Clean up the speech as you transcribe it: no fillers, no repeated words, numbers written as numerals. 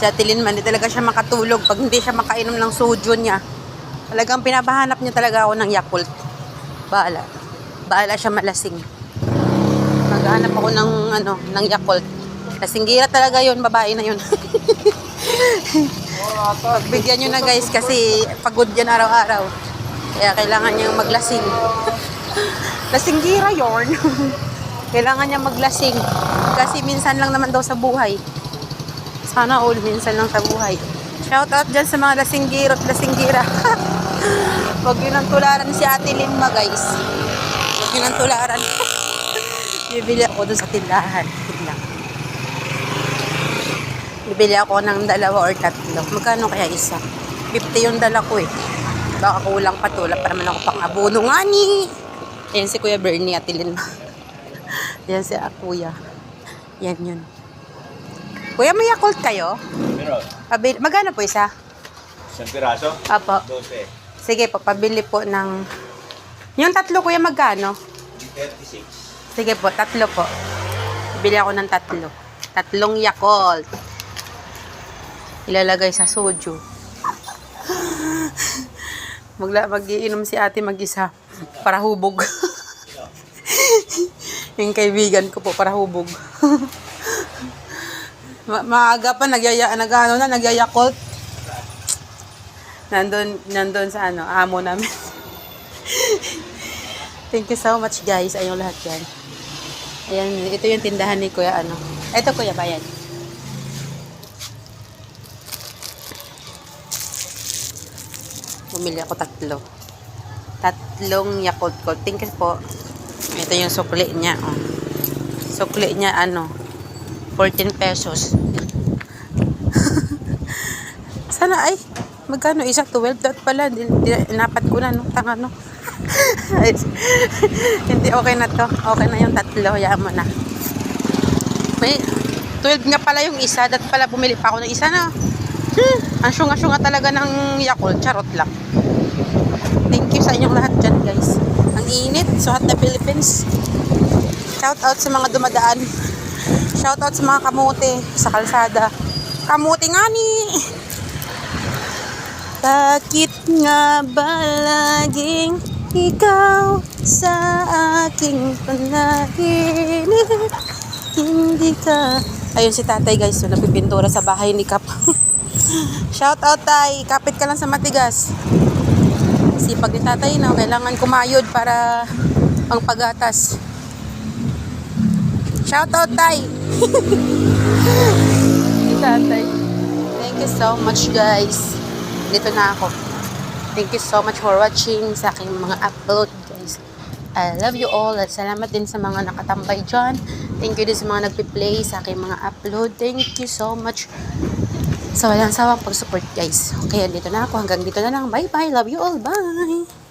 Si Ate Lynn man, hindi talaga siya makatulog pag hindi siya makainom ng soju niya. Talagang pinabahanap niya talaga ako ng Yakult. Bahala. Bahala siya malasing. Maghanap ako ng Yakult. Lasinggira talaga yun, babae na yun. Pagbigyan nyo na guys kasi pagod yan araw-araw. Kaya kailangan niyang maglasing. Lasinggira yun. Kailangan niya maglasing. Kasi minsan lang naman daw sa buhay. Sana all, minsan lang sa buhay. Shout out dyan sa mga lasinggiro at lasinggira. Huwag yun ang tularan si Ate Lynn guys. Huwag yun ang tularan. Bibili ako dun sa tindahan. Bibili ako ng 2 or 3. Magkano kaya isa? 50 yung dala ko eh. Baka kulang pa to. Para naman ako pang abono nga ni. Ayan si Kuya Bernie, Ate Lynn. Ayan si Kuya. Yan yun. Kuya, may Yakult kayo? Meron. Magkano po isa? Isang piraso? Apo. 12. Sige po, pabili po ng... Yung 3, Kuya, magkano? 36. Sige po, 3 po. Bili ako ng 3. 3 Yakult. Ilalagay sa soju. Mag-iinom si ate mag-isa. Para hubog. Yung kaibigan ko po, para hubog. Maaga pa, nagyayakult. Nandun sa amo namin. Thank you so much guys. Ayun lahat yan. Ayan, ito yung tindahan ni Kuya Ito Kuya, bayan. Bumili ako 3. 3 Yakult ko. Thank you po. Ito yung sukli niya. Oh. Sukli niya 14 pesos. Sana ay magkano isa 12 dot pala napat ko na tanga hindi okay na to. Okay na yung 3, hayaan mo na. May 12 nga pala yung isa, dat pala bumili pa ako ng isa na. Ang syunga-syunga talaga ng Yakult, charot lang. Thank you sa inyong lahat dyan guys. Ang init, so hot na Philippines. Shout out sa mga dumadaan. Shout out sa mga kamote sa kalsada. Kamote nga ni. Bakit nga ba laging ikaw sa aking panaginip? Hindi ka. Ayun si tatay guys, so nagpipintura sa bahay ni Kap. Shout out tay, kapit ka lang sa matigas. Sipag ni tatay na, kailangan kumayod para pang pagatas. Shout out tay. Tatay. Thank you so much guys. Dito na ako. Thank you so much for watching sa aking mga upload guys. I love you all at salamat din sa mga nakatambay dyan. Thank you din sa mga nagpi-play sa aking mga upload. Thank you so much sa walang sawang pag-support guys. Okay, dito na ako. Hanggang dito na lang. Bye bye. Love you all. Bye.